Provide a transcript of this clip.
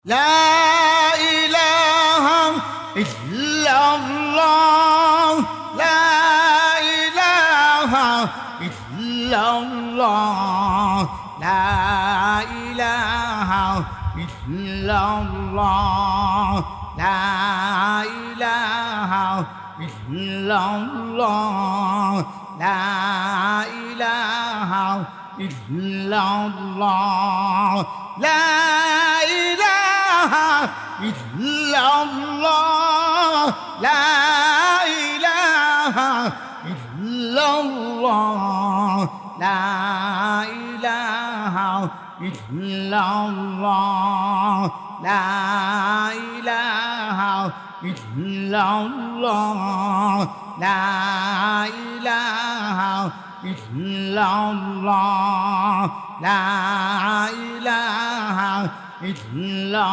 لا إله إلا الله لا إله إلا الله لا إله إلا الله لا إله إلا الله لا إله إلا الله لا إله إلا الله لا إله إلا الله لا إله إلا الله لا إله إلا الله لا إله إلا الله لا إله إلا